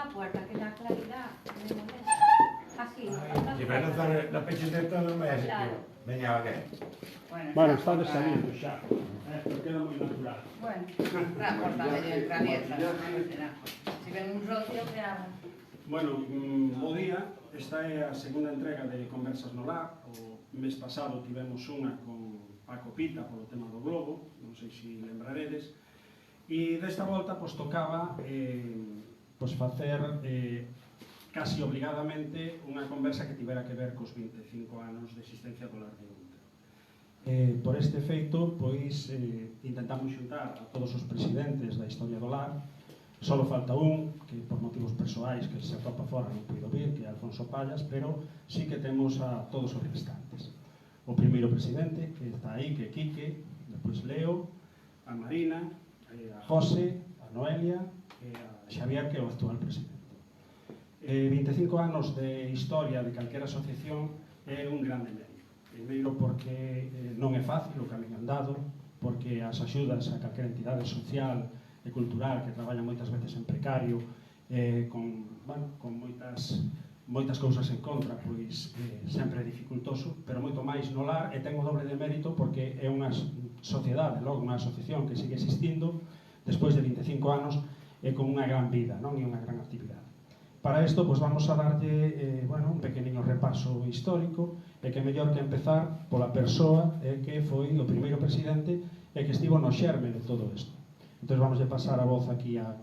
la puerta, que da claridad. Así. Si para non estar na peche de todo, me hace que veña alguén. Bueno, está de salido xa, pero queda moi natural. Bueno, la puerta medio entra abierta. Si ven un socio, que haga. Bueno, bo día. Esta é a segunda entrega de Conversas no Lar. O mes pasado tivemos unha con Paco Pita polo tema do globo, non sei se lembraredes. E desta volta tocaba facer casi obligadamente unha conversa que tivera que ver cos 25 anos de existencia do Lar de Untra. Por este feito, intentamos xuntar a todos os presidentes da historia do Lar. Só falta un, que por motivos persoais que se atopa fora non puido vir, que é Alfonso Pallas, pero sí que temos a todos os restantes. O primeiro presidente, que está aí, que é Quique, depois Leo, a Marina, a José, a Noelia e a Xavier, que é o actual presidente. 25 anos de historia de calquera asociación é un grande mérito. Primeiro porque non é fácil o camiño andado, porque as axudas a calquera entidade social e cultural que traballa moitas veces en precario, con moitas cousas en contra, pois sempre é dificultoso, pero moito máis no Lar, e ten o doble de mérito porque é unha sociedade, logo unha asociación que sigue existindo despois de 25 anos e con unha gran vida, non? E unha gran actividade. Para isto, vamos a darlle un pequeniño repaso histórico, e que mellor que empezar pola persoa que foi o primeiro presidente e que estivo no xerme de todo isto. Entón, vamos a pasar a voz aquí a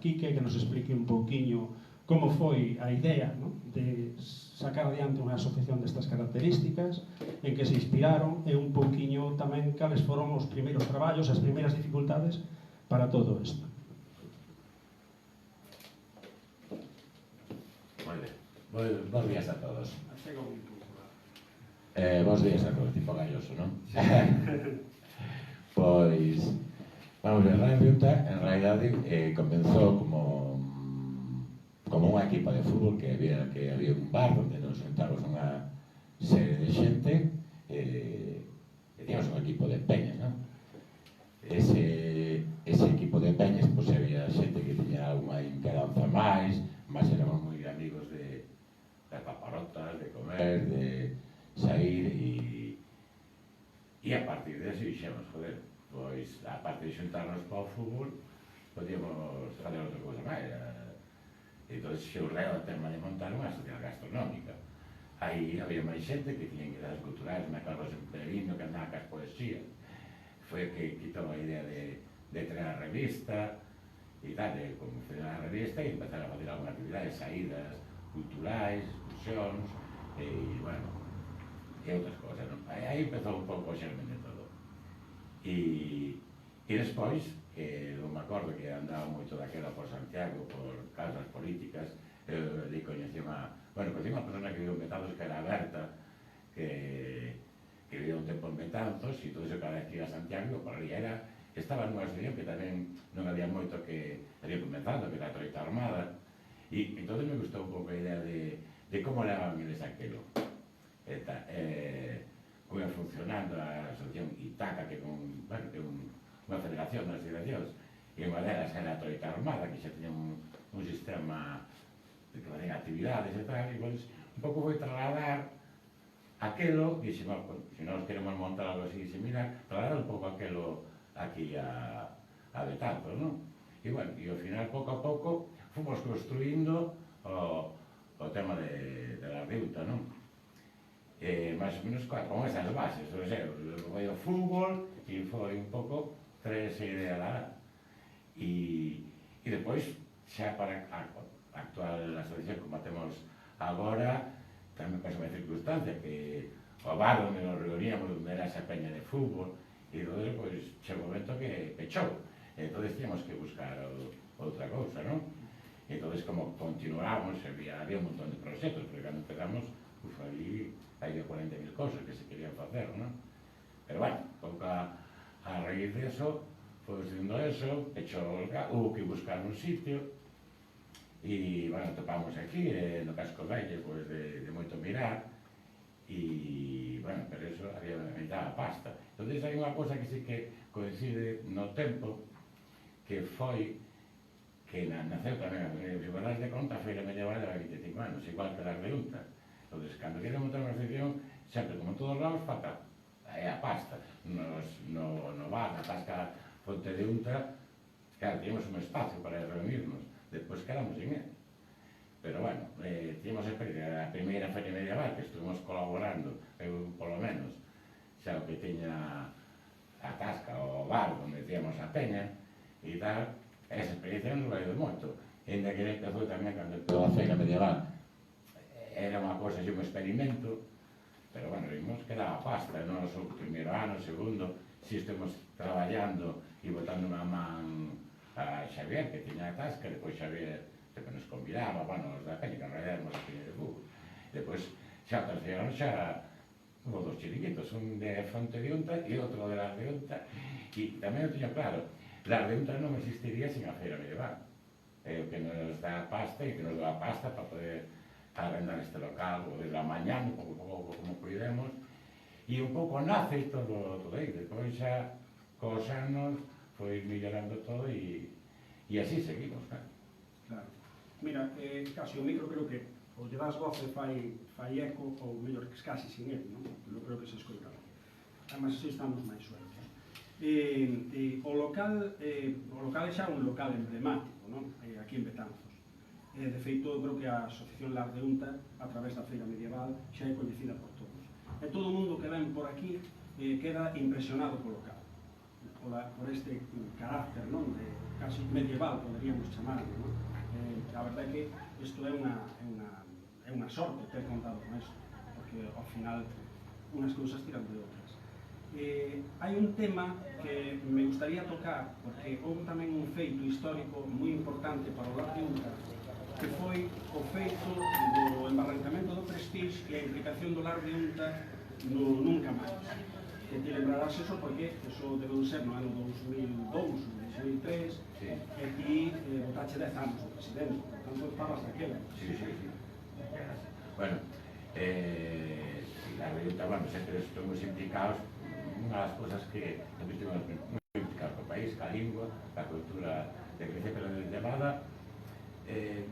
Quique, que nos explique un pouquiño como foi a idea de sacar adiante unha asociación destas características, en que se inspiraron, e un pouquiño tamén cales foron os primeiros traballos, as primeiras dificultades para todo isto. Moi ben. Bos días a todos. Bos días a todos, tipo galloso, non? Pois, vamos ver, Radio Untra, en realidade, comenzou como unha equipa de fútbol que había un bar onde nos sentamos unha serie de xente e tíamos un equipo de peñas, non? Ese equipo de peñas, pois había xente que tiña unha imperanza máis éramos moi amigos de paparotas, de comer, de sair e a partir de eso dixemos, joder, pois a parte de xuntarnos para o fútbol podíamos fazer outra cousa máis. Entón xurreu o tema de montar unha sociedade gastronómica. Aí había máis xente que tiñen ideas culturais, me acordo en Perino que andaba cas poesía. Foi que quitou a idea de crear a revista e tal, como foi a revista e empezar a fazer alguna actividade, saídas culturais, excursións e, bueno, e outras cosas, non? Aí empezou un pouco o xermen de todo. E despois, non me acordo que andaba moito daquela por Santiago por causas políticas, ali coñecía unha persona que vive en Betanzos, que era Berta, que vivía un tempo en Betanzos, e todo iso cada vez que iba a Santiago, por ali estaba nunha asociación que tamén non había moito que había comenzado, que era a Troita Armada, e entón me gustou un pouco a idea de como levaban eles aquilo. Como ia funcionando a asociación Itaca, que é unha federación das asociacións, e unha delas era a Troita Armada, que xa tiña un sistema de que facían actividades e tal, e un pouco foi trasladar aquelo, e se nós queremos montar algo así similar, trasladar un pouco aquelo aquí a Betanzos, non? E, bueno, e ao final, pouco a pouco, fomos construindo o tema de la Untra, non? Más ou menos con esas bases, o sea, foi o fútbol e foi un pouco traer esa idea lá. E depois, xa para a actual asociación como temos agora, tamén pasou unha circunstancia que o bar onde nos reuníamos, onde era esa peña de fútbol, e entón, pois, chegou un momento que pechou. Entón, tínhamos que buscar outra cousa, non? Entón, como continuamos, había un montón de proxectos, porque cando empezamos, ali había 40.000 cosas que se querían facer, non? Pero, bueno, pouco a raíz de eso, foi dicindo eso, pechou o lugar, hubo que buscar un sitio, e, bueno, topamos aquí, no Casco Vello, pois, de moito mirar, e, bueno, pero eso había necesitado a pasta. Entón, hai unha cosa que sí que coincide no tempo, que foi que que naceu tamén, se vos dais de conta, a feira medieval leva 25 anos, igual que las de Unta. Entón, cando queren montar unha afición, sempre, como en todos lados, falta a pasta. No bar, na tasca Fonte de Unta, claro, teníamos un espacio para reunirnos, despois quedamos en él. Pero bueno, tínhamos a primeira feria medieval que estuvimos colaborando, eu polo menos, xa o que tiña a tasca, o bar, onde tíamos a peña, e tal, esa experiencia nos vai de moito. E ainda que empezou tamén cando empezou a feira medieval, era unha cosa así, un experimento, pero bueno, vimos que daba pasta, non o primeiro ano, o segundo, si estemos traballando e botando unha man a Xavier, que tiña a tasca, depois Xavier sempre nos convidaba, bueno, os da peña, que en realidad éramos a peña de fútbol. Depois, xa o terceiro ano, xa hubo dos chiriquitos, un de Fonte de Unta e outro de Las de Unta, e tamén o tiño claro, Las de Unta non existiría sin a feira medieval. O que nos dá pasta e que nos dá pasta para poder arrendar este local, o desde a mañán, pouco como cuidemos, e un pouco nace todo aí. Depois xa, cos anos, foi millorando todo e así seguimos, claro. Claro. Mira, casi o micro creo que o lle das voce fai eco, ou mellor que casi sin él, non? Eu creo que se escoita. Además, así estamos máis sueltos. O local é xa un local emblemático, non? Aquí en Betanzos. De feito, creo que a Asociación Las de Unta, a través da feira medieval, xa é coñecida por todos. E todo o mundo que ven por aquí queda impresionado co local, por este carácter, non? Casi medieval, poderíamos chamarlo, non? A verdade é que isto é unha sorte ter contado con isto, porque ao final unhas cousas tiran de outras. Hai un tema que me gustaría tocar, porque houve tamén un feito histórico moi importante para o Las de Unta, que foi o feito do embarrancamento do Prestige e a implicación do Las de Unta no Nunca Máis. Que te lembrarás eso porque eso debeu ser no ano 2002, 2003, sí. E ti votache 10 anos de presidente, por tanto estabas daquela. Sí. Bueno, la Unta, bueno, sempre estuvimos implicados, unha das cosas que estuvimos moi implicados co país, ca lingua, ca cultura de Grecia, pero de Bada,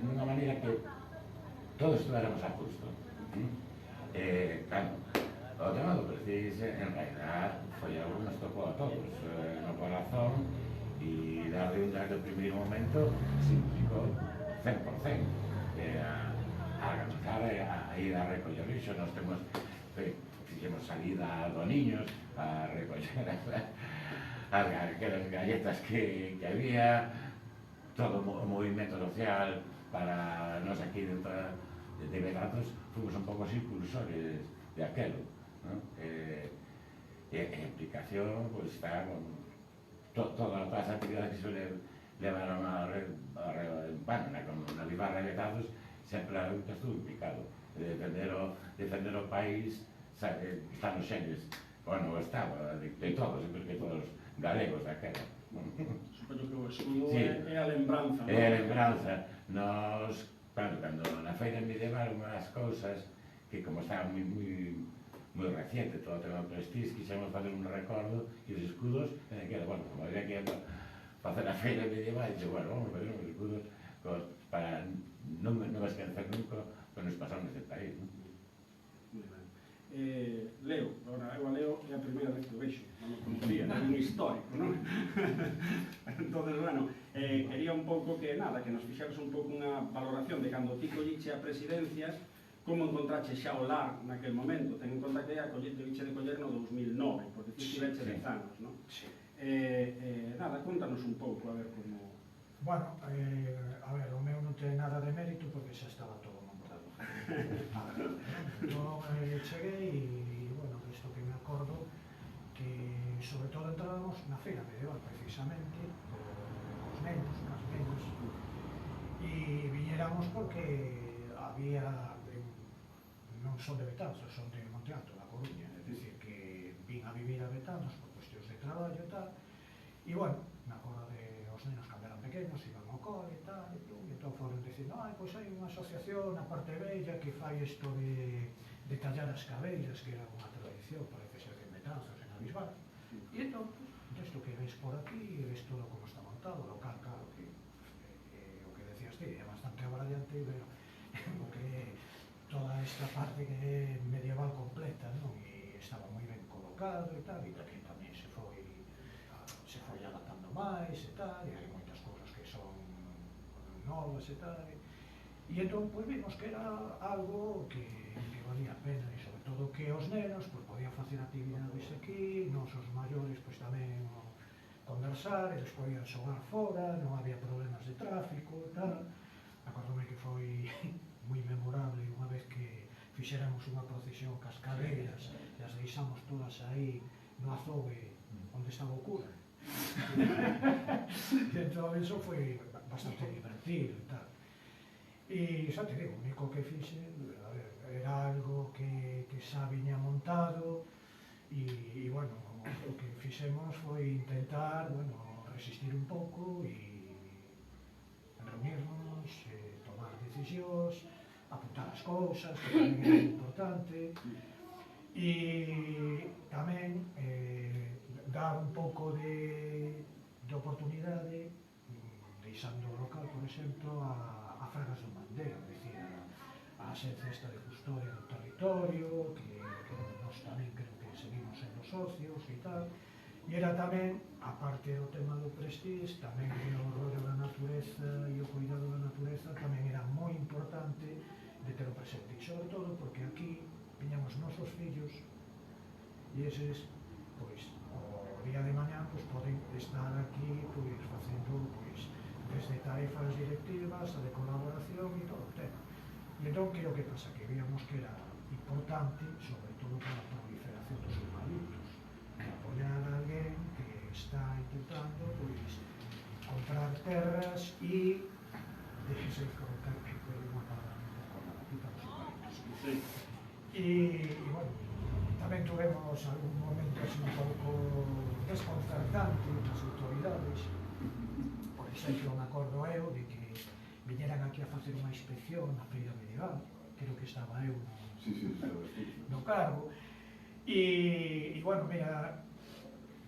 nunha maneira que todos estudáramos a justo. Claro, o tema do Prestige, en realidad, foi algo que nos tocou a todos no corazón, e Las de Unta desde o primeiro momento se implicou 100%. A organizar a ir a recoller lixo, nos temos fixemos salida do niños a recoller aquelas galletas que había, todo o movimento social para nós aquí dentro de Betanzos, fomos un pouco así impulsores de aquelo, ¿no? E a implicación pues, está con todas as actividades que se levaron na Bibarra de Betanzos, sempre a Unta estuvo implicado. Defender o país, está nos xenes, bueno, estaba, de todos, porque todos galegos daquela. Supoño que o escudo é a lembranza, non? É a lembranza. Nos, cando na feira medieval, unha das cousas que como estaba moi reciente todo o tema do Prestige, quixemos facer un recordo e os escudos, bueno, como había que facer a feira medieval, e bueno, vamos a facer uns escudos para non esquecer nunca o que nos pasou neste país, non? Moi ben. Leo, agora eu a Leo é a primeira vez que o vexo, non o conocía, é un histórico, non? Entón, bueno, quería un pouco que, nada, que nos fixeras un pouco unha valoración de cando ti colliche a presidencia, como encontrache xa o lar naquel momento. Ten en conta que colliche de coller no 2009, porque ti tiveche 10 anos, non? Sí. Nada, contanos un pouco, a ver como... Bueno, a ver, o meu non ten nada de mérito porque xa estaba todo montado. Entón, cheguei e, bueno, isto que me acordo, que sobre todo entrábamos na feira medieval, precisamente, cos nenos, cas nenas, e viñéramos porque había, non son de Betanzos, son de Monte Alto, da Coruña, é dicir, que vin a vivir a Betanzos por cuestións de traballo e tal, e, bueno, me acordo de os nenos cando eran pequenos, iban ao cole e tal, e entón foron dicindo, pois hai unha asociación na parte bella que fai isto de tallar as cabeiras, que era unha tradición, parece ser que en Betanzos, en Abisbal, e entón, isto que veis por aquí, e ves todo como está montado, o local, claro, que diante e ver o que é toda esta parte que é medieval completa, non? E estaba moi ben colocado e tal, e daqui tamén se foi adaptando máis e tal, e hai moitas cousas que son novas e tal, e entón pois vimos que era algo que valía a pena, e sobre todo que os nenos pois podían facer actividades aquí, nos os maiores pois tamén conversar, eles podían xogar fora, non había problemas de tráfico e tal. Acordome que foi moi memorable unha vez que fixéramos unha procesión cas cadeiras e as deixamos todas aí no azogue onde estaba o cura. E entón eso foi bastante divertido e tal. E xa te digo, o único que fixe era algo que xa viña montado e bueno, o que fixemos foi intentar, bueno, resistir un pouco e reunirnos, tomar decisións, apuntar as cousas, que tamén era importante, e tamén dar un pouco de oportunidade, deixando o local, por exemplo, a Fragas do Mandeo, é dicir, a xencia esta de custodia do territorio, que nós tamén creo que seguimos sendo socios e tal, e era tamén, aparte do tema do Prestige, tamén que o rollo da natureza e o cuidado da natureza tamén era moi importante de ter o presente, e sobre todo porque aquí viñamos nosos fillos e eses, pois, o día de mañá, pois, poden estar aquí, pois, facendo, pois, desde tarefas directivas, a de colaboración e todo o tema. E entón, que é o que pasa? Que víamos que era importante, sobre todo para a proliferación dos eucaliptos, apoiar a alguén que está intentando, pois, comprar terras e deixese colocar unha palabra un pouco na patita dos eucaliptos. E, bueno, tamén tuvemos algún momento así un pouco desconcertante nas autoridades. Por exemplo, me acordo eu de que viñeran aquí a facer unha inspección na feira medieval, creo que estaba eu no cargo, e bueno, mira,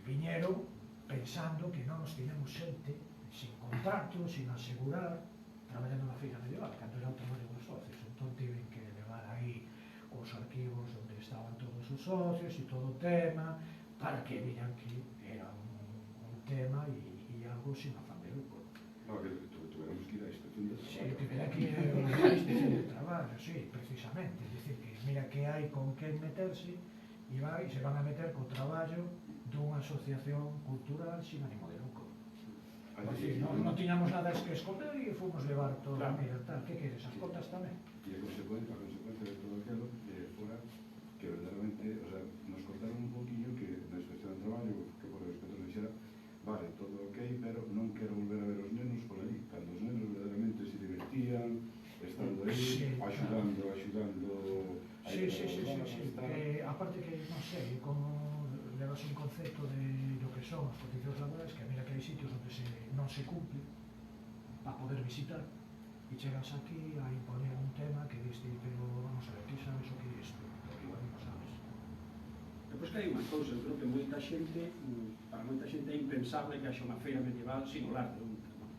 viñeron pensando que non nos tiñamos xente sin contrato, sin asegurar, traballando na feira medieval, cando era o traballo dos socios. Entón tiven que levar aí os arquivos onde estaban todos os socios e todo o tema, para que viran que era un tema e algo sin afán de lucro. No, que tuveramos que ir a inspección de traballo. Sí, tivera que ir a inspección de traballo, sí, precisamente. É dicir, que mira que hai con quen meterse e se van a meter co traballo dunha asociación cultural sin ánimo de lucro. Así, non tiñamos nada que esconder e fomos levar todo, mira, tal, que queres, as cotas tamén? E a consecuencia de todo aquilo fora que verdadeiramente, o sea, nos cortaron un poquillo que na inspección de traballo, que por el inspector dixera, vale, todo ok, pero non quero volver a ver os nenos por ali, cando os nenos verdadeiramente se divertían, estando aí, axudando Sí, aparte que, non sei, como levas un concepto de lo que son as condicións laborais, que mira que hai sitios onde non se cumple para poder visitar, e chegas aquí a imponer un tema que diste, pero vamos a ver, ti sabes o que é isto, porque igual non sabes. Depois que hai unha cousa, eu creo que moita xente, para moita xente é impensable que haxa unha feira medieval sin o lar de Unta, non?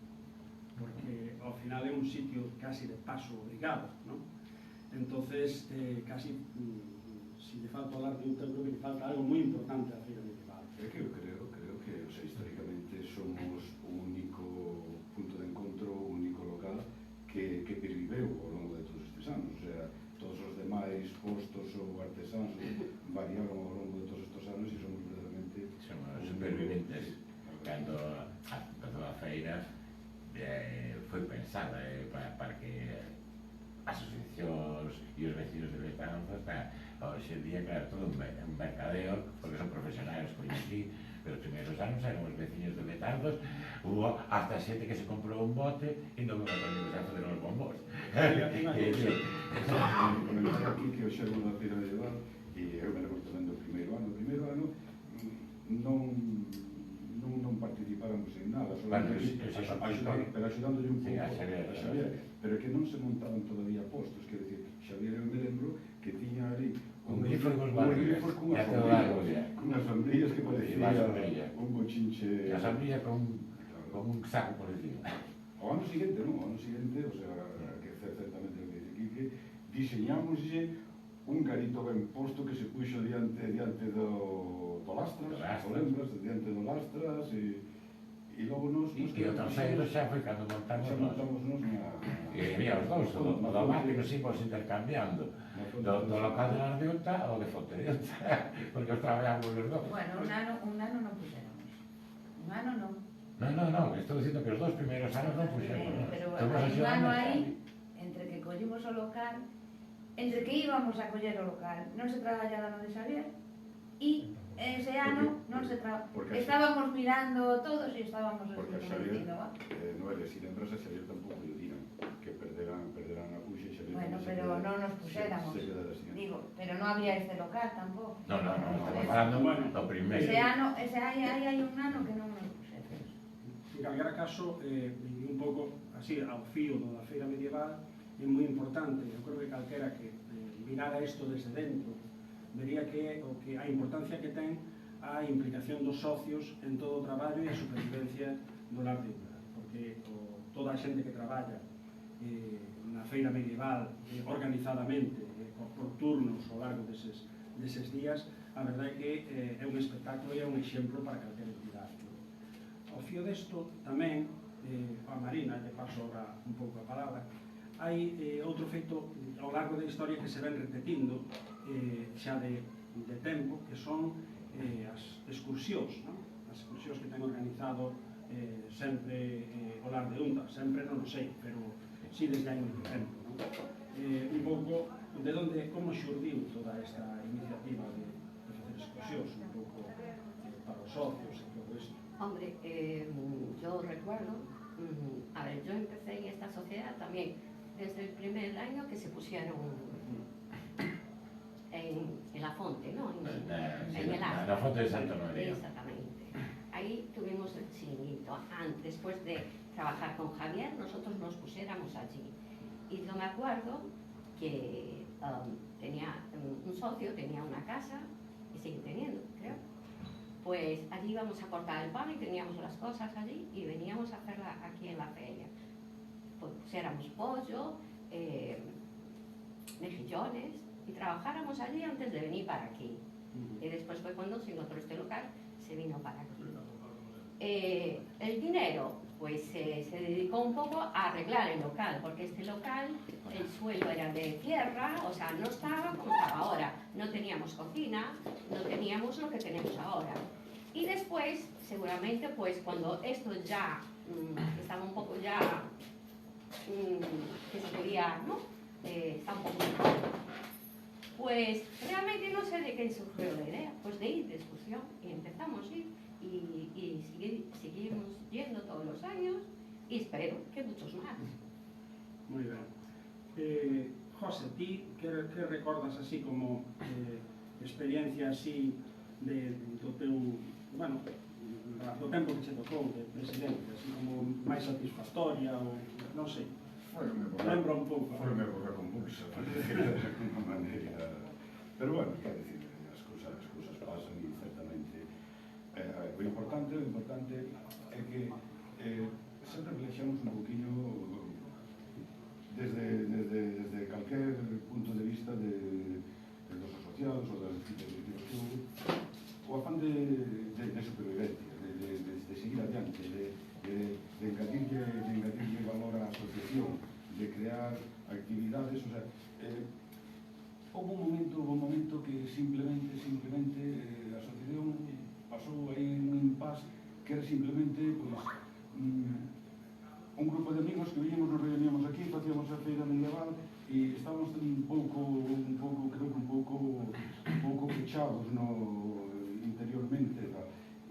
Porque ao final é un sitio casi de paso obrigado, non? Entonces, casi, si le falta o lar de Unta, creo que le falta algo moi importante á feira medieval. É que eu creo que, o sea, históricamente somos o único punto de encontro, o único local que perviveu ao longo de todos estes anos, o sea, todos os demais postos ou artesáns variaron ao longo de todos estes anos e somos verdadeiramente superviventes. Cando a feira foi pensada para que as asociacións e os vecinos de Betanzos, hoxe en día, claro, todo un mercadeo, porque son profesionales, como aquí, pero os primeiros anos eran os vecinos de Betanzos, hubo hasta xente que se comprou un bote e non me atendemos a fazer os bombos. Comentar aquí que o xermo da feira medieval, e eu me lembro tamén do primeiro ano non participáramos en nada, pero axudándolle un pouco a Xavier, pero que non se montaban todavía postos, que decir, Xavier eu me lembro que tiña ali un grifo cunhas sombrillas que parecía un bochinche, a sombrilla con un saco por encima. O ano seguinte, o sea, que certamente o que dice Quique, diseñámoslle un garito ben posto que se puxo diante do Lastras, o lembras, diante do Lastras, e logo nos... E o terceiro xa foi cando montamos nos. E había os dous, o do bar que nos íbamos intercambiando. Do local de la Ardeota ou de Fonteriota, porque os traballamos os dous. Bueno, un ano non puxéramos. Un ano non. Non, estou dicindo que os dos primeiros anos non puxemos. Pero hai un ano aí, entre que collimos o local, entre que íbamos a coller o local, non se traballaba no de Xavier, e ese ano non se traballaba. Estábamos mirando todos e estábamos Porque a Xavier, dicindo, Noelia, si lembras, a Xavier tampouco lle tiran, que perderan a puxa e Xavier... bueno, pero non nos puxéramos. Digo, pero non había este local tampouco. Non, estamos falando do primeiro. Ese ano, hai un ano que non nos puxéramos. En calquera caso, un pouco así ao fío da feira medieval, é moi importante, eu creo que calquera que mirara isto desde dentro, vería que a importancia que ten a implicación dos socios en todo o traballo e a supervivencia do lar de Umbral, porque toda a xente que traballa na feira medieval organizadamente, por turnos ao largo deses días, a verdade é que é un espectáculo e é un exemplo para calquera entidade. Ao fío desto tamén, a Marina, lle paso agora un pouco a palabra, hai outro feito ao largo da historia que se ven repetindo xa de tempo, que son as excursións, as excursións que ten organizado sempre o lar de Unta, sempre non o sei, pero sí desde hai moito tempo. Un pouco de onde, como xurdiu toda esta iniciativa de facer excursións, un pouco para os socios e todo isto. Hombre, yo recuerdo, a ver, yo empecé en esta sociedad también desde el primer año que se pusieron en la Fonte, ¿no? En el Astra. La Fonte de Santa María. Exactamente. Ahí tuvimos el chiringuito. Después de trabajar con Javier, nosotros nos pusiéramos allí. Y yo me acuerdo que tenía un socio, tenía una casa, y sigue teniendo, creo. Pues allí íbamos a cortar el pan y teníamos las cosas allí y veníamos a hacerla aquí en la feria. Pues pusiéramos pollo, mejillones y trabajáramos allí antes de venir para aquí. Y después fue cuando se encontró este local, se vino para aquí. El dinero, pues se dedicó un poco a arreglar el local, porque este local, el suelo era de tierra, o sea, no estaba como estaba ahora. No teníamos cocina, no teníamos lo que tenemos ahora. Y después, seguramente, pues cuando esto ya estaba un poco ya, que se podía, ¿no? Está un poco mejor. Pues realmente no sé de qué surgió la idea, pues de ir de excursión, y empezamos a ir, y seguimos yendo todos los años, y espero que muchos más. Muy bien. José, ti, que recordas así como experiencia así do teu, bueno, do tempo que che tocou de presidente, así como máis satisfactoria, ou non sei? Lembra un pouco. Foi unha época convulsa, por decirlo de alguna maneira. Pero bueno, quero dicir, as cousas pasan e certamente... O importante é que sempre relexamos un poquinho desde calquer punto de vista dos asociados ou das directivas, o afán de supervivencia, de seguir adiante, de engadirlle valor á asociación, de crear actividades, o sea, houve un momento que simplemente a asociación pasou aí un impasse que era simplemente, pues, un grupo de amigos que viñemos, nos reuníamos aquí, facíamos a feira medieval e estábamos un pouco pechados interiormente,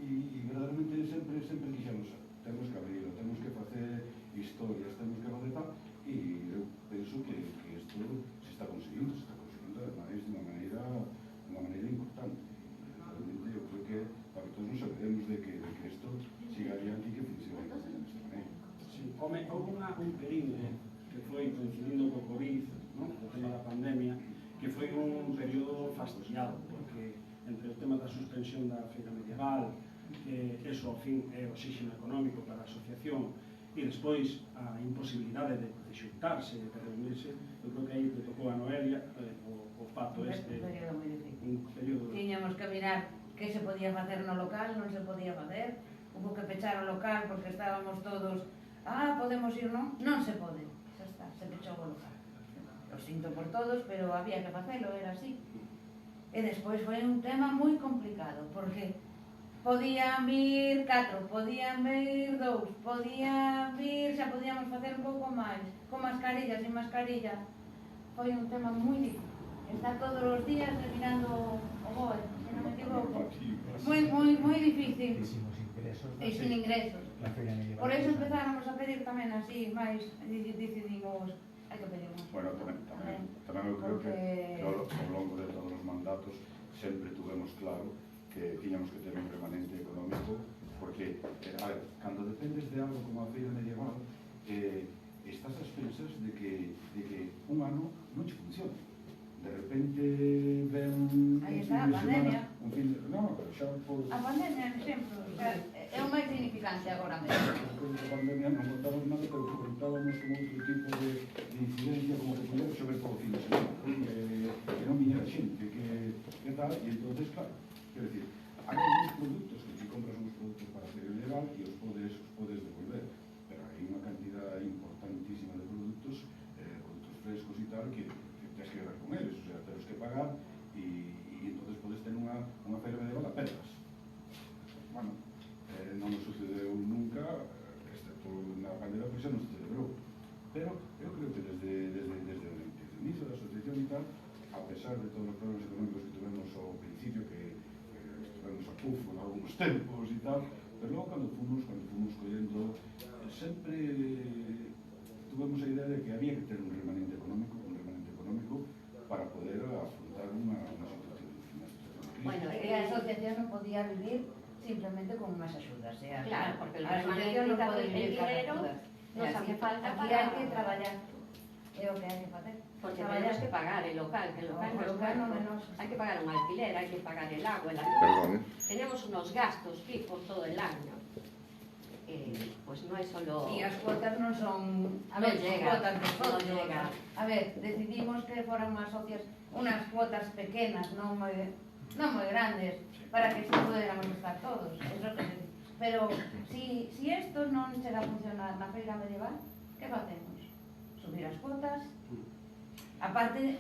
e verdadeiramente sempre quixemos, temos que abrirlo, temos que facer historias, temos que facer tal, e eu penso que isto se está conseguindo ademais de unha maneira importante. Realmente eu creo que para todos nos alegremos de que isto siga adiante e que funcione desta maneira. Sí, houve un período que foi coincidindo co COVID, ¿no? O tema da pandemia, que foi un período fastidiado, porque entre o tema da suspensión da feira medieval, eso ao fin é oxígeno económico para a asociación, e despois a imposibilidade de xuntarse, de reunirse. Eu creo que aí te tocou a Noelia o fato este. Un período moi difícil. Un período... Tiñamos que mirar que se podía facer no local, non se podía facer. Hubo que pechar o local porque estábamos todos, podemos ir, non se pode. Xa está, se pechou o local. Lo sinto por todos, pero había que facelo, era así. E despois foi un tema moi complicado, porque podían vir 4, podían vir 2, podían vir, xa podíamos facer un pouco máis, con mascarilla, sin mascarilla. Foi un tema moi difícil. Está todos os días mirando o BOE, se non me equivoco. Moi difícil. E sin ingresos. Por eso empezáramos a pedir tamén así, máis, decidimos, hai que pedir máis. Bueno, tamén eu creo que ao longo de todos os mandatos sempre tuvemos claro que tiñamos que ter un remanente económico, porque, a ver, cando dependes de algo como a feira medieval, estás ás pensas de que un ano non che funciona. De repente ven un Aí fin está, de a semana, pandemia. non, xa por... A pandemia, por exemplo, é o máis significante agora mesmo. Despois da pandemia non contábamos nada, pero contábamos con outro tipo de incidencia, como que podía chover todo o fin de semana, que non viñera xente, que tal, e entonces, claro, quero dicir, hai alguns produtos que si compras uns produtos para ser legal e os podes devolver, pero hai unha cantidad importantísima de produtos frescos e tal, que tens que ver con eles, o sea, tens que pagar e entonces podes ter unha feira medieval a pedras. Bueno, non nos sucedeu nunca, excepto na pandemia, porque xa non se celebrou. Pero eu creo que desde o inicio da asociación e tal, a pesar de todos os problemas económicos que tuvemos ao principio, que estivemos a pufo en algunos tempos e tal, pero logo cando fomos collendo, sempre tuvemos a idea de que había que ter un remanente económico para poder afrontar unha situación de crisis. Bueno, E a asociación non podía vivir simplemente con unhas axudas. Claro, porque el a asociación non pode vivir con dinero axudas. nos hace falta aquí para... hai que traballar. É o que hai que facer. Porque tenemos que pagar el local, que el local no es caro. Hay que pagar un alquiler, hay que pagar el agua, la luz. Tenemos unos gastos fijos todo el año. Pues no es solo... E as cuotas non son... A ver, son cuotas de socios. A ver, decidimos que foran unas cuotas pequenas, non moi grandes, para que se pudéramos estar todos. Eso que se... Pero, si isto non chega a funcionar na feira medieval, que facemos? Subir as cuotas, aparte,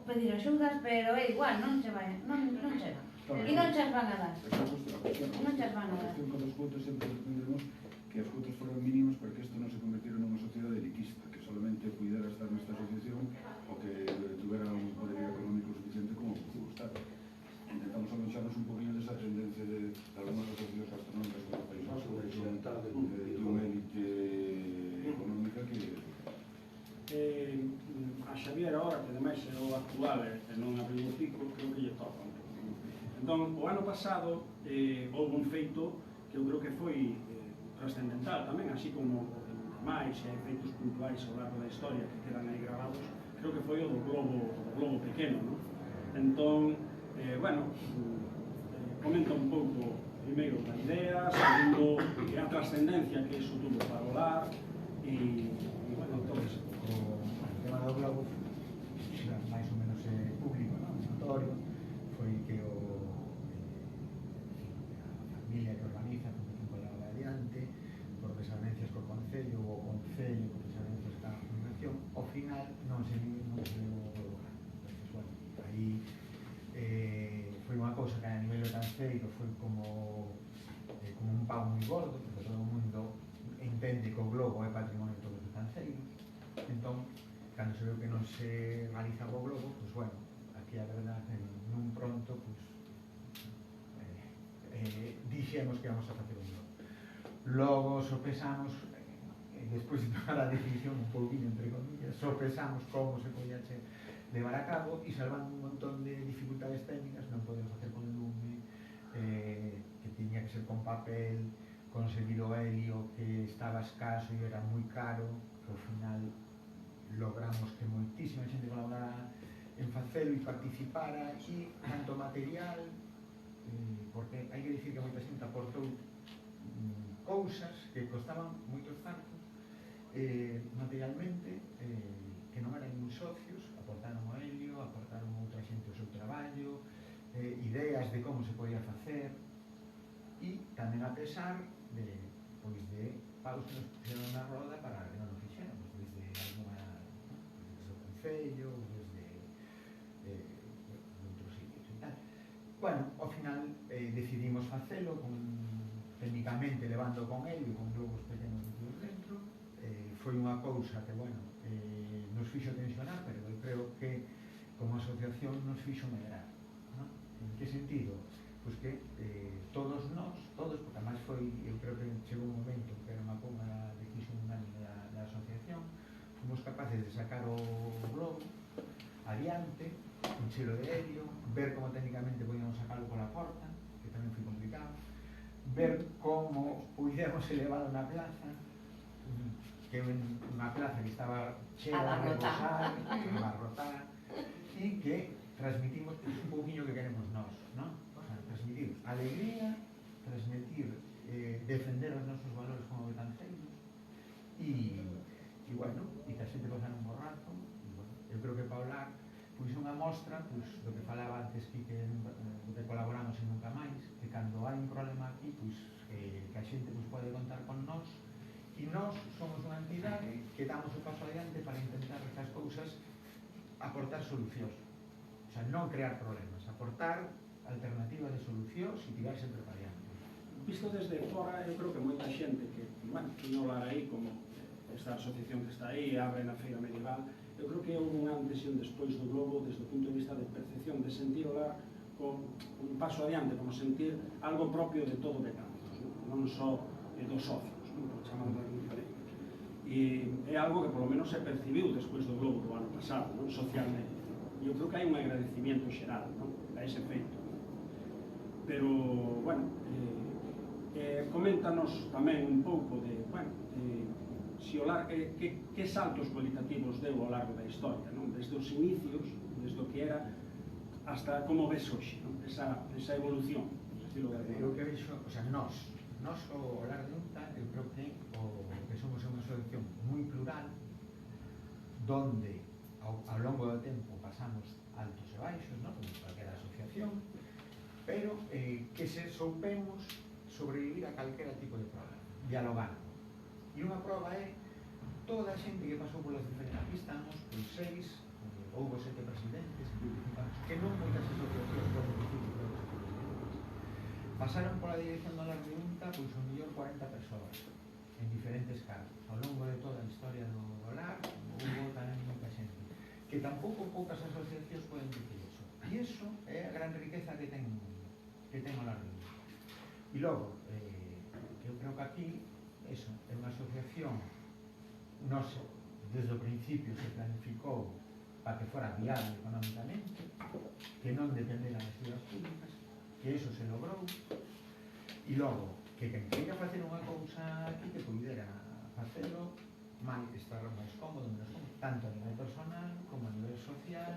pedir axudas, pero é igual, non chega. E non chas van a dar. Non chas van a dar. A cuestión con as cuotas sempre defendemos que as cuotas foran mínimas para que isto non se convirtiera nunha sociedade elitista, que solamente puidera estar nesta asociación o que tuvera un poder económico suficiente como pudo estar. Intentamos alonxarnos un poquinho desa tendencia de algunas asociacións gastronómicas do País Vasco, de unha élite económica que... A Xavier ahora, que ademais é o actual e non abriu o pico, creo que lle toca un pouco. Entón, o ano pasado houve un feito que eu creo que foi trascendental tamén, así como máis e hai feitos puntuais ao largo da historia que quedan aí grabados, creo que foi o do globo pequeno, non? Entón, comenta un pouco primeiro a idea, segundo a trascendencia que iso tuvo para o lar e entonces o tema do globo máis ou menos público, notorio, foi que a familia que organiza con la adiante, por desavenencias co Concello, ou o Concello por desavenencias ca organización, ao final non se levou o lugar. Entonces, bueno, aí foi unha cousa que a nivel do Canceiro foi como un pau moi gordo, porque todo o mundo entende que o globo é patrimonio de todos os canceiros. Entón, cando se veu que non se realizaba o globo, pois bueno, aquí a verdade, nun pronto, pois dixemos que vamos a facer un globo. Logo sopesamos, despois de tomar a decisión un pouquinho entre comillas, sopesamos como se podía levar a cabo e salvando un montón de dificultades técnicas, non podemos facer con lume, que tiña que ser con papel, conseguir o helio que estaba escaso e era moi caro, que ao final logramos que moitísima xente colaborara en facelo e participara e tanto material, porque hai que dicir que moita xente aportou cousas que costaban moitos zarcos, materialmente, que non eran uns socios, aportaron o helio, aportaron outra xente o seu traballo, ideas de como se podía facer, e tamén a pesar de, pois, de paus que nos puxeron na roda para que non nos fixéramos, desde alguna, desde o Concello, desde outros sitios e tal. Bueno, ao final decidimos facelo técnicamente levando con helio, con globos pequenos metidos dentro. Foi unha cousa que, bueno, nos fixo tensionar, pero eu creo que como asociación nos fixo medrar, ¿no? En que sentido? Pois que todos, porque además foi, eu creo que chegou un momento que era unha pouca decisión unánime da asociación, fomos capaces de sacar o globo adiante, un chelo de helio, ver como técnicamente podíamos sacarlo pola porta, que tamén foi complicado, ver como puidemos elevalo na plaza, que é unha plaza que estaba chea de rebosar, abarrotada, e que transmitimos pues, un pouquinho que queremos nós, ¿no? O sea, transmitir alegría, transmitir, defender os nosos valores como betanceiros, e bueno, e que a xente pasara un borrazo, e bueno, eu creo que para hablar, pois unha mostra, pois, do que falaba antes que do que colaboramos en Nunca Máis, que cando hai un problema aquí, pois, que a xente pois, pode contar con nós, e nós somos unha entidade que damos o paso adiante para intentar que as cousas aportar solucións. O sea, non crear problemas, aportar alternativas de solucións e tirar sempre para adiante. Visto desde fora, eu creo que moita xente que, bueno, que non lar aí, como esta asociación que está aí, abre na Feira Medieval, eu creo que é un antes e un despois do globo desde o punto de vista de percepción, de sentir o lar con un paso adiante, como sentir algo propio de todo Betanzos, non só dos socios, por chamarlo de diferente. E é algo que polo menos se percibiu despois do globo do ano pasado, non? Socialmente. E eu creo que hai un agradecimiento xeral, non? A ese feito. Pero, bueno, coméntanos tamén un pouco de, bueno, si o lar, que saltos cualitativos deu ao largo da historia, non? Desde os inicios, desde o que era, hasta como ves hoxe, non? Esa evolución, estilo de eu que vexo, o sea, nós o lar de Unta, eu creo que somos unha asociación moi plural, donde ao longo do tempo pasamos altos e baixos, ¿no? Como calquera asociación, pero que se soupemos sobrevivir a calquera tipo de problema, dialogando. E unha prova é toda a xente que pasou polas diferentes, aquí estamos, por 6, houve 7 presidentes, que non moitas asociacións poden dicir que todos os presidentes. Pasaron pola dirección do lar de Unta, pois o mellor 40 persoas, en diferentes cargos. Ao longo de toda a historia do lar, houve tamén moita xente. Que tampouco poucas asociacións poden dicir eso. E iso é a gran riqueza que ten o lar de Unta. E logo, eu creo que aquí, eso, é unha asociación, non sei, desde o principio se planificou para que fora viable económicamente, que non dependera das figuras públicas, que eso se logrou, e logo, que quen queira facer unha cousa aquí que pudera facelo, estar máis cómodo, menos cómodo, tanto a nivel personal como a nivel social,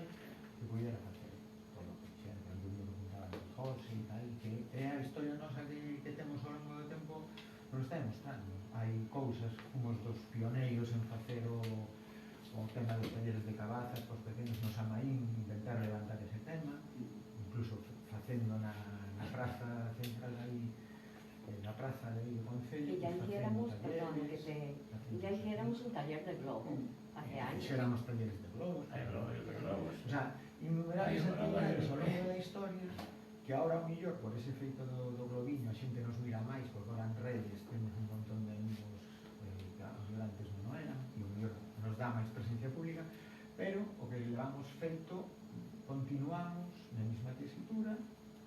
que pudera facer todo o que xera, cando eu me preguntaba de José e tal, que é a historia nosa que temos ao longo do tempo, non está demostrando. Hai cousas, uns dos pioneiros en facer o tema dos talleres de cabazas, os pequenos no Samaín, intentar levantar ese tema, incluso facendo na praza central aí, na praza de Concello, e ya hiciéramos, perdón, ya hiciéramos un taller de globo hace años. Hiciéramos talleres de globos. O sea, innumerables actividades ao longo da historia que ahora, ao millor, por ese feito do globiño, a xente nos mira máis, porque ahora en redes temos un montón de amigos que os antes non eran, e ao millor nos dá máis presencia pública, pero o que levamos feito, continuamos na mesma tesitura.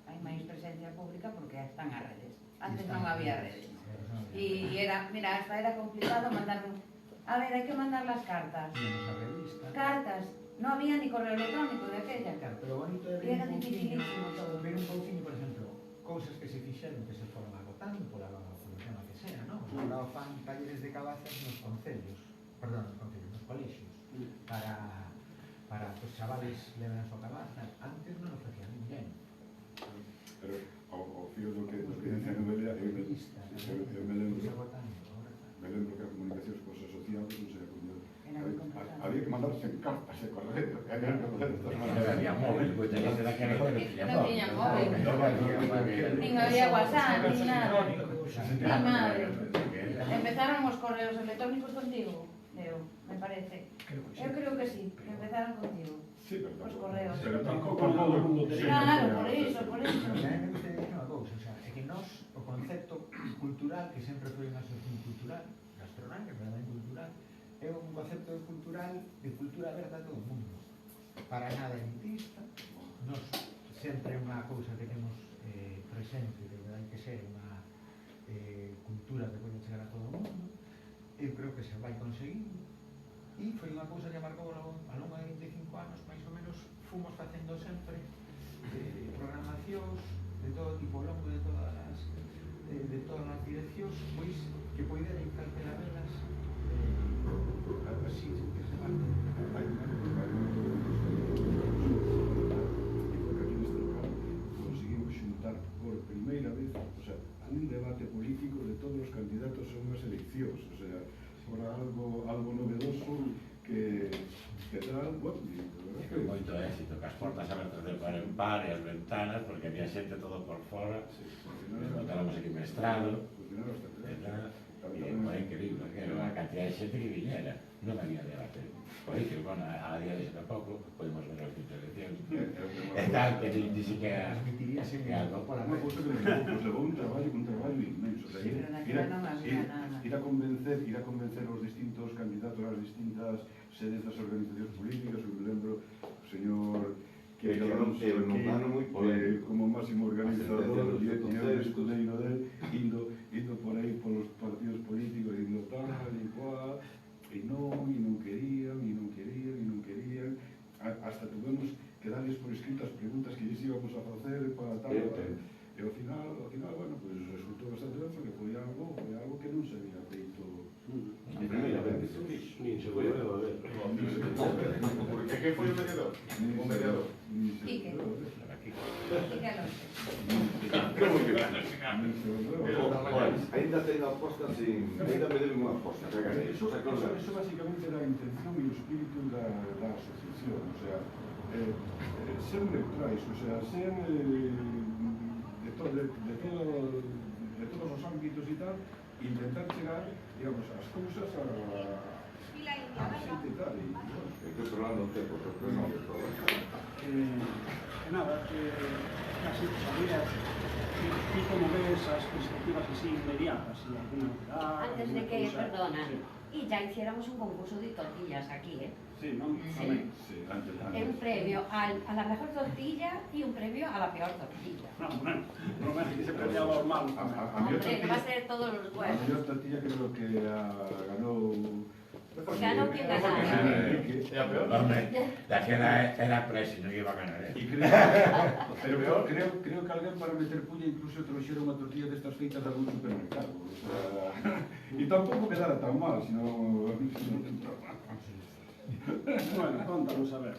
Hai máis presencia pública porque están as redes. Antes non había redes. E era, mira, hasta era complicado mandar a ver, hai que mandar las cartas. Cartas. No había ni correo electrónico de aquella. Claro, pero bonito é ver un pouquinho, por exemplo, cousas que se fixeron que se foron agotando polo tema que sea, non? Ahora fan talleres de cabazas nos concellos, perdón, nos colexios, para os chavales leven a súa cabaza. Antes non o facía ninguén. Pero ao fío do que decía Noelia, eu me lembro que a comunicación coas asociados capas de correo. Non había móvil, moita xente daquela época non tiña Non tiña móvil. Nin había WhatsApp, nin nada. Mi madre. Empezaron os correos electrónicos contigo, Leo, me parece. Eu creo que sí, que empezaron contigo. Sí, pero Os correos. Pero tampouco todo o mundo tenía. Claro, por iso, por iso. A mí me gustaría dicir unha cousa, o sea, é que nós, o concepto cultural, que sempre foi unha asociación cultural, gastronómica, pero tamén cultural, é un concepto de cultura aberta a todo o mundo. Para nada elitista, nós sempre unha cousa que temos presente, que hai que ser unha cultura que pode chegar a todo o mundo. Eu creo que se vai conseguindo. E foi unha cousa que marcou a longo de 25 anos, máis ou menos, fomos facendo sempre programacións de todo tipo, ao longo de todas as direccións, pois que poideran calquera delas así sentirse parte. Conseguimos xuntar por primeira vez, o sea, un debate político de todos os candidatos a unhas eleccións, o sea, fora algo novedoso que tal, bueno, que moito éxito, que as portas abertas de par en par e as ventanas, porque había xente todo por fora, botábamos aquí mestrado, e foi increíble, que era a cantidad de xente que viñera, non había debate. Por aí que, bueno, a día de tampouco podemos ver as eleccións. E tal, que ni siquiera Transmitiríase algo por a Unha cousa que nos levou un traballo inmenso, o sea, Pero naquela non había nada. ir a convencer os distintos candidatos ás distintas sedes das organizacións políticas. Eu me lembro o señor que como máximo organizador e eu escudeiro del indo por aí polos partidos políticos indo tal e cual e non querían hasta tuvemos que darles por escrito as preguntas que lles íbamos a facer para tal e ao final, bueno, pues resultou bastante ben porque foi algo que non se había feito a primeira vez que se fixo, nin se foi a ver. Porque que foi o mediador? O mediador. Quique. Quique Alonso. Ainda ten a aposta sin... Ainda me deben unha aposta. Eso básicamente era a intención e o espírito da asociación, o sea, ser neutrais, o sea, ser de todos os ámbitos e tal, intentar chegar, digamos, as cousas a xente e tal, e bueno. Estou falando de tempo, porque non é todo. Nada, casi sabías que como ves as perspectivas así inmediatas e alguna novedad. Antes de que, perdona, y ya hiciéramos un concurso de tortillas aquí, Sí, non? Sí. Sí, antes. Un premio a la mejor tortilla y un premio a la peor tortilla. Bueno, que se premiaba os malos. Hombre, va a ser todos los A huevos. mellor tortilla creo que ganou... Ganó quien ganó. É a peor. Hombre, daquela era presi, non iba a ganar. Pero creo que alguén para meter puña incluso trouxera unha tortilla destas feitas de algún supermercado. O sea, e tampouco quedara tan mal, sino Bueno, contanos a ver.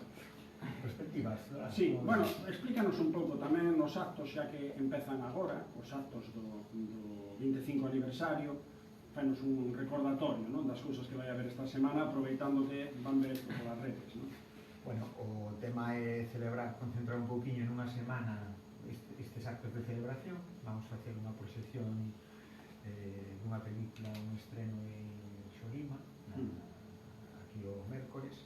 perspectivas. Sí, bueno, explícanos un pouco tamén os actos xa que empezan agora, os actos do 25 aniversario, fanos un recordatorio, non, das cousas que vai haber esta semana, aproveitando que van ver isto polas redes, non? Bueno, o tema é celebrar, concentrar un pouquiño nunha semana estes actos de celebración. Vamos a facer unha proxección dunha película, un estreno en Xorima, aquí o mércores.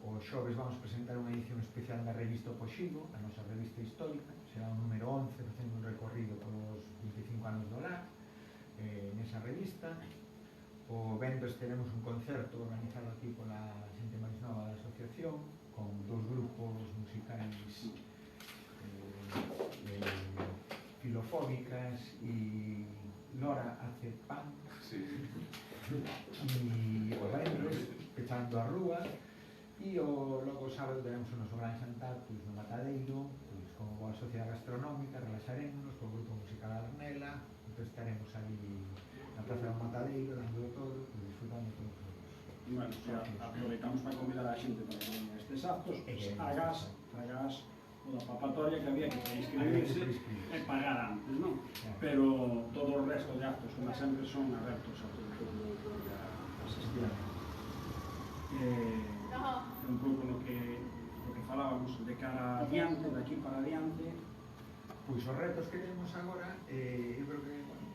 O xoves vamos presentar unha edición especial da revista Poxigo, a nosa revista histórica, será o número 11, facendo un recorrido polos 25 anos do lar, nesa revista. O venres teremos un concerto organizado aquí pola xente máis nova da asociación, con dos grupos musicais filofónicas e Lora hace pan. Sí. E o venres pechando a rúa. E logo sábado teremos o noso gran xantar no Matadeiro, como boa sociedade gastronómica, relaxarémonos co grupo musical Arnela. Entón estaremos ali na Praza do Matadeiro, dando todo e disfrutando todos os... Bueno, xa aproveitamos para convidar a xente para que estes actos, hagas o da papatoria que había que inscribirse e pagar antes, non? Pero todo o resto de actos, como sempre, son abertos a todo o mundo que asistir. un pouco no que falábamos de cara adiante, de aquí para adiante. Pois os retos que temos agora, eu creo que, bueno,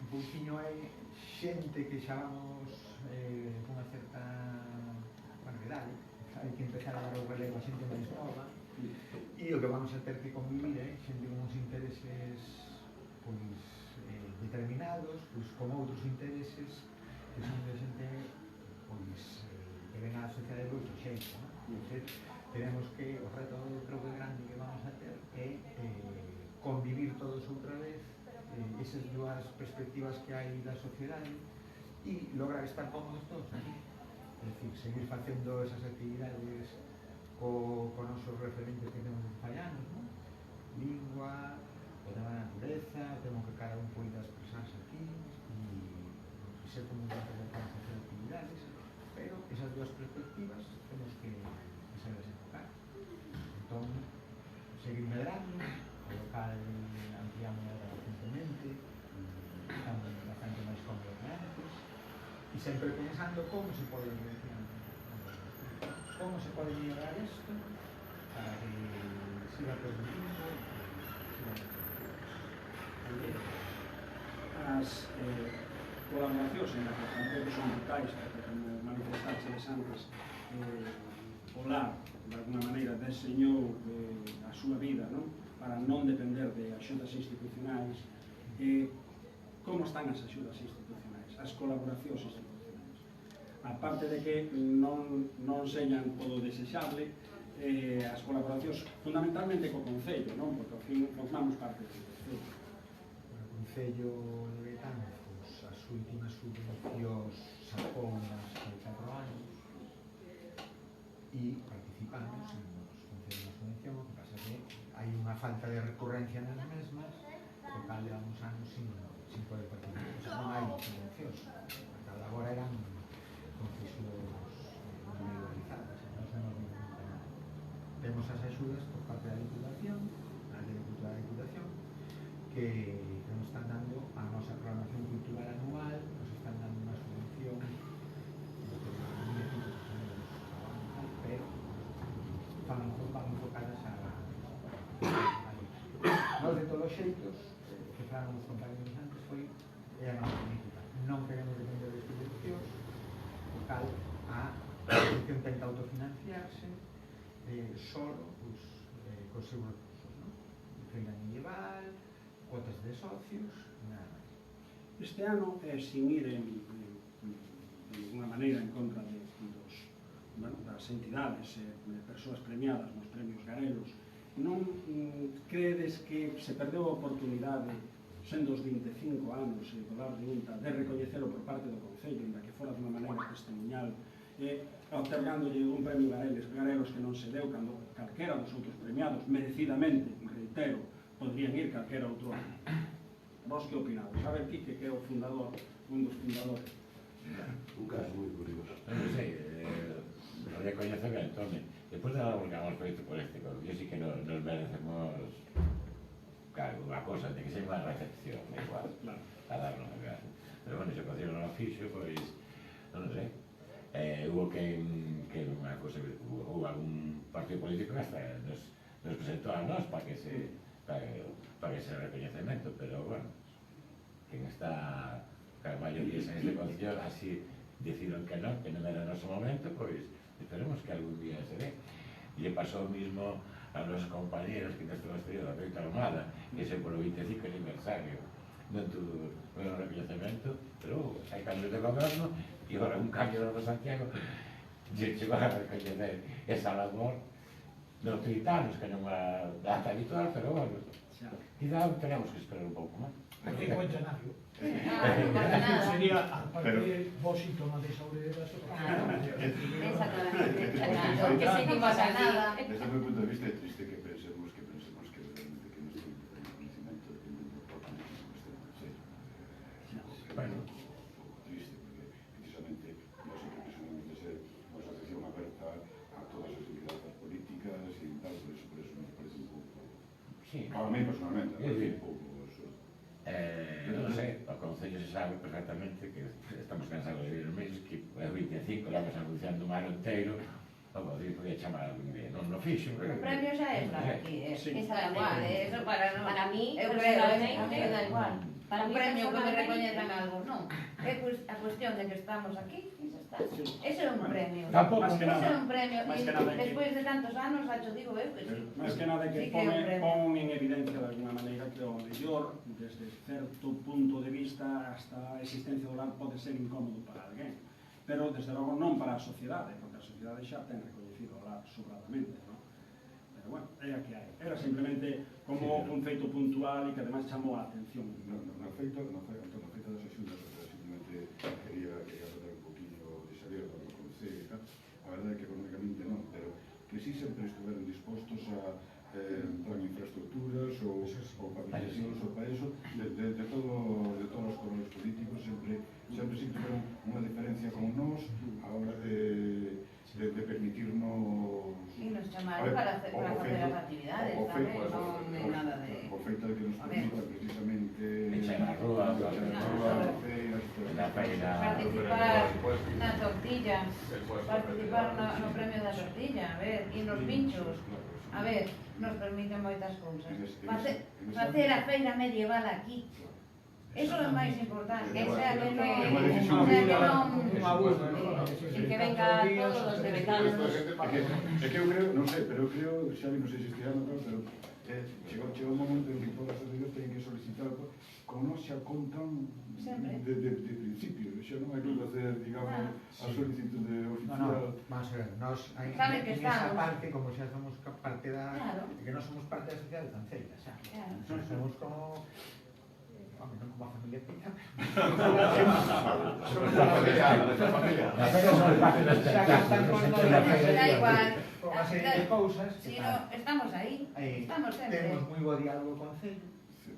un pouquinho hai xente que xa vamos cunha certa, bueno, idade, hai que empezar a dar o relevo a xente máis nova, e o que vamos a ter que convivir é xente con uns intereses pois determinados, pois con outros intereses que son de xente pois que ven a sociedade de outro xeito, non? Entonces, tenemos que, o reto creo que grande que vamos a ter é convivir todos outra vez esas dúas perspectivas que hai da sociedade e lograr estar cómodos todos aquí. É dicir, seguir facendo esas actividades co nosos referentes que temos fallanos, non? Lingua, o tema da natureza, o tema que cada un poida expresarse aquí e ser como un grupo para facer actividades, pero esas dúas perspectivas temos que saber enfocar. Entón, seguir medrando, o local ampliamos recentemente, estamos bastante máis cómodos que antes, e sempre pensando como se pode mellorar isto para que siga permitindo as colaboracións en que tampouco son vitais, porque como manifestaxedes antes, o lar, de alguna maneira, deseñou a súa vida, non? Para non depender de axudas institucionais. Como están as axudas institucionais, as colaboracións institucionais? A parte de que non señan todo desexable, as colaboracións fundamentalmente co Concello, non? Porque ao fin formamos parte do Concello. O Concello de Betanzos, as últimas subvencións sacou nas 4 anos e participamos en os concellos de subvención, o que pasa que hai unha falta de recurrencia nas mesmas, o cal levamos anos sin poder participar. O sea, non hai subvencións, cada agora eran concesións individualizadas, non se nos dio nunca nada. Temos as axudas por parte da Diputación, a Lei de Cultura da Diputación, que nos están dando a nosa programación cultural anual, nos están dando unha subvención pero van enfocadas a nós de todos os xeitos que falaron os compañeros antes foi a nosa política, non queremos depender de subvencións, o cal a institución tenta autofinanciarse solo cos seus recursos, non? Feira medieval, cuotas de socios, nada máis. Este ano, sin ir de alguna maneira en contra das entidades, persoas premiadas nos premios Garelos, non credes que se perdeu a oportunidade, sendo os 25 anos do Lar de Unta, de recoñecelo por parte do Concello, ainda que fora de unha maneira testemunhal, otorgándolle un premio Garelos que non se deu cando calquera dos outros premiados, merecidamente, reitero, podrían ir calquera outro ano. Vos que opinades? A ver, Quique, que é o fundador, un dos fundadores. Un caso moi curioso. Non sei, recoñecemento, despois de algo que hagamos proyecto político, yo sí que nos merecemos, claro, unha cosa, de que sea unha recepción, igual, a darnos a ver. Pero bueno, se consigo non o fixo, pois, non sei. Hubo que unha cosa, hubo algún partido político que hasta nos presentó a nós para que se recoñecemento, pero bueno, quen está, que a maioría en este concello así decidiron que non era o noso momento, pois esperemos que algún día se dé. E lle pasou mismo a nosos compañeros que nestes estudios da Feita Armada, que se por o 25 aniversario non tuvo un recoñecemento, pero hai cambios de goberno e agora un cambio do Santiago chegou a recoñecer esa labor dos 30 anos, que non é unha data habitual, pero bueno, quizá tenemos que esperar un pouco máis. Aquí o centenario. Nada. Sería, aparte, vos síntoma de saúde de base. Exactamente. Que se non pasa nada. Desde o meu punto de vista é triste que pensemos que realmente que nuestro reconocimiento depende do propio que estemos en serio. Bueno. Triste, porque precisamente nós sempre presumimos de ser unha asociación aberta a todas as entidades políticas e tal, por eso nos parece un pouco... Sí. Para mí, personalmente, me parece un pouco... Non sei, o Concello se sabe perfectamente que estamos cansados de ver os meses, que o 25 vamos anunciando un ano inteiro Como digo, que chamar algún día, non lo fixo. O premio xa é para aquí, Sí. da igual, eso para non. Para mí, Eu creo, a mí personalmente, da igual. para Un mí premio que me personalmente, recoñezan algo, non. É a cuestión de que estamos aquí e xa está. Sí. Eso é un premio. Tampouco. Más que Eso nada. é un premio. Más E que nada que- despois de tantos anos, xa digo eu que sí. Más que nada que Sí que é un premio. pon en evidencia de alguna maneira que o mellor, desde certo punto de vista, hasta a existencia do lar pode ser incómodo para alguén. Pero, desde logo, non para a sociedade, porque a sociedade xa ten recoñecido o lar sobradamente, non? Pero, bueno, é a que hai. Era simplemente como un feito puntual e que además chamou a atención. No feito das axudas, simplemente quería tratar un poquinho de saber do que concello e tal. A verdade é que económicamente non, pero que sí sempre estuveron dispostos a entrar en infraestructuras ou pavimentacións ou para eso, de todos os colores políticos sempre sí tiveron unha diferencia con nós a hora de permitirnos E nos chamaron para facer as actividades tamén, non é nada de... o feito de que nos permita precisamente Echar a rúa, feiras, na feira, participar na tortilla, participar no premio da tortilla, a ver, e nos pinchos, a ver, nos permiten moitas cousas. Facer a feira medieval aquí, eso é o máis importante, que sea que non... y que vengan todos los delegados. É que eu creo, non sei, pero eu creo, Xavi, non sei se este ano, pero chegou un momento en que todas as sociedades teñen que solicitar, como non xa contan de principio, xa non hai que facer, digamos, a solicitude oficial. Vamos a ver, nos Sabe que en esa estamos. parte, como xa somos parte da... Claro. que non somos parte da sociedade tan ceira, xa. Claro. Somos como... Home, non como a familia Pita. Na feira son parte do espectáculo, non se la feira. Da igual. Con unha serie de cousas Si que no, estamos aí, estamos sempre. temos moi bo diálogo con Concello,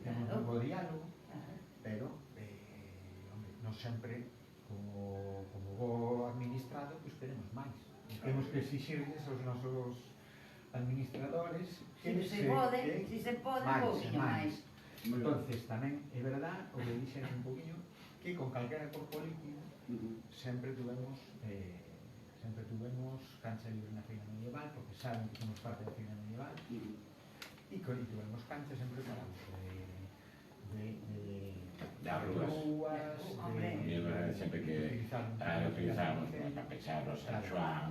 temos Claro. moi bo diálogo, Claro. pero home, non sempre como bo administrado, pois queremos máis. Temos que exixirles aos nosos administradores Si se pode, un pouquinho máis. Entonces, tamén é verdad, o que dixen un poquinho, que con calquera corpo político sempre tuvemos cancha libre na feira medieval, porque saben que somos parte da feira medieval, e tuvemos cancha sempre para de arrúas, sempre que utilizamos para pechar o San Juan,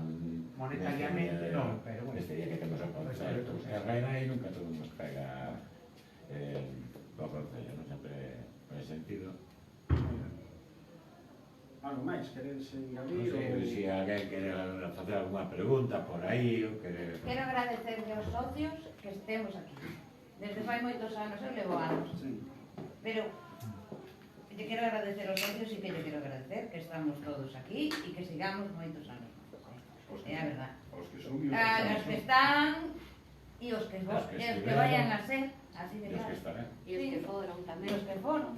monetariamente non, pero bueno, este día que temos o concerto, en Reina aí nunca tuvimos que pegar o concello, non sempre con ese sentido. Algo máis, queredes Non engadir? sei se alguén quere facer alguna pregunta por aí ou quere... Quero agradecerle aos socios que estemos aquí. Desde fai moitos anos, eu levo anos. Sí. Pero lle quero agradecer aos socios e que lle quero agradecer que estamos todos aquí e que sigamos moitos anos. É a verdade. Os que son e os que Os que están e os que vayan a ser, así de Os que claro. estarán. Y los que fueron E tamén. os que foron.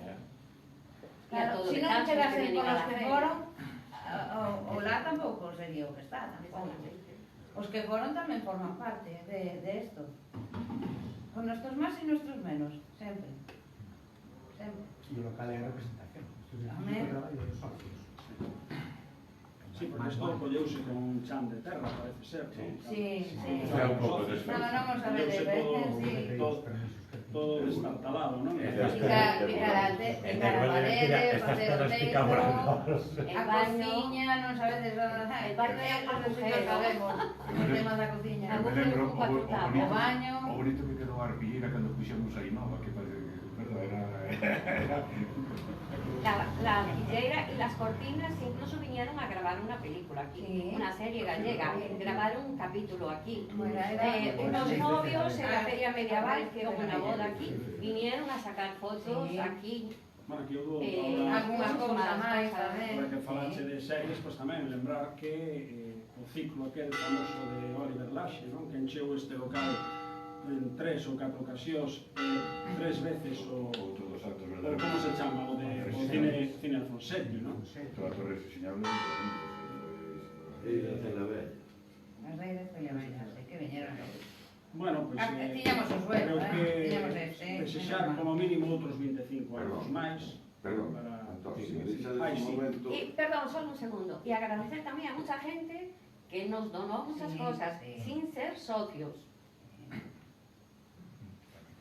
Y a Claro, todo se de non casos que chegasen venían con a os la que feria. foron, o lá tampouco sería o que está, tampouco. Os que foron tamén forman parte de esto. Con nuestros más y nuestros menos, sempre. Sempre. e o local é a representación. Isto é Amén. o traballo dos socios. Sí, porque isto colleuse con un chan de terra, parece ser. Sí. Sí, sí. Foi un pouco despois. No, vamos a ver, Colleuse sí. todo destartalado, non? Picar a parede, facer o teito, a cociña, non sabedes onde El baño é un agujero. sabemos, o tema da cociña. Me lembro un cuatro tablas. O baño. O bonito que quedou a arpillera cando puxemos aí nova, que parece que, verdad, era La artillera y las cortinas incluso vinieron a grabar una película aquí, Sí. una serie gallega, grabaron un capítulo aquí. Bueno, era- Unos novios en la Ah, feria medieval, qué como una maravilla. boda aquí, vinieron a sacar fotos Sí. aquí. Bueno, aquí houve Alguna cousa Más máis cosas. tamén. Para que falache de series, pois tamén lembrar que o ciclo aquel famoso de Oliver Laxe, non? Que encheu este local en 3 ou 4 ocasións, 3 veces o outro dos actos o verdadeiros. como se chama, o de o cine Alfonsetti, non? Toda a torre reseñable. As reiras foi a bailar, que viñeron. Bueno, pois Tiñamos o suelo, creo que tiñamos este. desexar como mínimo outros 25 anos máis Perdón, para... Antonio, Sí, me sí. dices Ai, un sí. momento... Y, perdón, solo un segundo. Y agradecer también a mucha gente que nos donó muchas Sí, cosas sí. sin ser socios.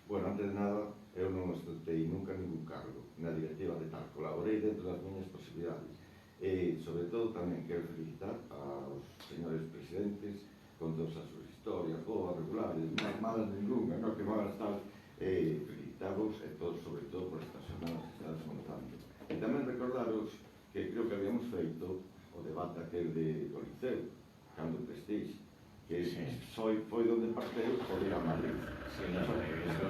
Bueno, antes de nada, eu non ostentei nunca ningún cargo na directiva de tal. Colaborei dentro das miñas posibilidades. E, sobre todo, tamén quero felicitar aos señores presidentes con todas as súas historias, boas, regulares, máis malas ninguna, no que malas tal, felicitavos e todos, sobre todo, por estas semanas que están desmontando. E tamén recordaros que creo que habíamos feito o debate aquel de Coliceu, cando Prestige, que foi donde parteu por ir a Madrid. Sí, no, eso,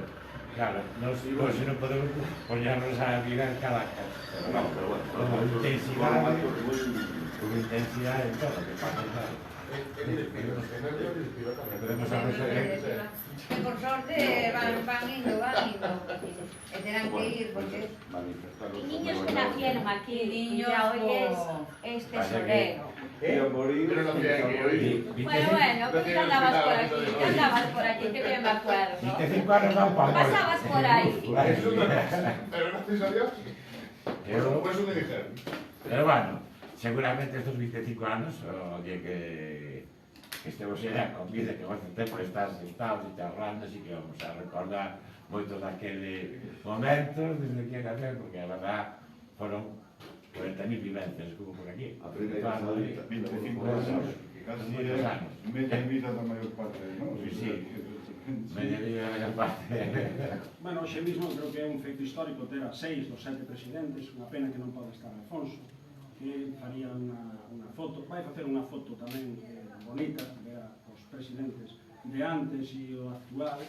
claro, nos si non podemos poñernos a mirar cada cosa. No, pero bueno, Como intensidade en todo o que pasa, claro. Podemos hablar Que por sorte van indo. E terán que ir, porque... Y niños que nacieron aquí, Niños, ya oyes po. este Vaya solero. Pero no tiene que oír. Bueno, ¿qué tal andabas por aquí? ¿Qué andabas por aquí? Que bien me acuerdo. 25 anos dan pa amor. Pasabas por ahí. Pero gracias a Dios, por eso me dijeron. Pero bueno, seguramente estos 25 anos, o día que estemos en a comida, que você tempo estás sentados e charlando, así que vamos a recordar moitos daquele momentos desde que era ver, porque a verdad foron 40.000 vivencias que hubo por aquí. A primeira salita, 25 anos, que casi Muchos anos. media vida da maior parte, non? Sí. Media vida da maior parte. Bueno, hoxe mismo creo que é un feito histórico ter a 6 dos 7 presidentes, unha pena que non pode estar Alfonso, que faría unha foto, vai facer unha foto tamén bonita, ver os presidentes de antes e o actual,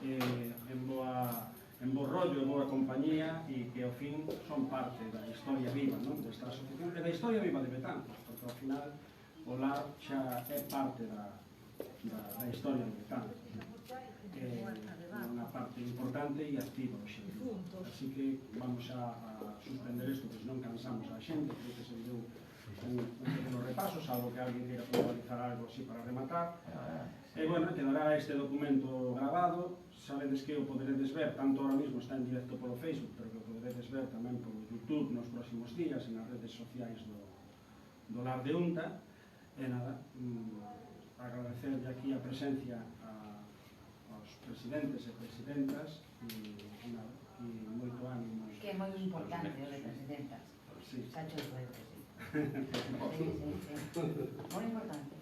en bo rollo, en boa compañía, e que ao fin son parte da historia viva, non? Desta asociación, e da historia viva de Betanzos, porque ao final o LAR xa é parte da historia de Betanzos, é unha parte importante e activa hoxe. Así que vamos a suspender isto, pois non cansamos a xente, creo que se deu un pequeno repaso, salvo que alguén queira puntualizar algo así para rematar. E, bueno, quedará este documento grabado, sabedes que o poderedes ver, tanto ahora mismo está en directo polo Facebook, pero que o poderedes ver tamén polo YouTube nos próximos días, en as redes sociais do LAR de UNTA. E nada, agradecerle aquí a presencia aos presidentes e presidentas e moito ánimo. Que é moi importante o de presidentas. Sí. Sacho de fuego, sí. Muy importante.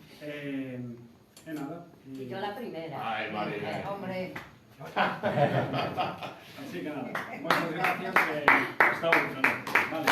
Nada. Y yo la primera. Ay, María. Hombre. Así que nada, muchas gracias. Hasta otra. Vale.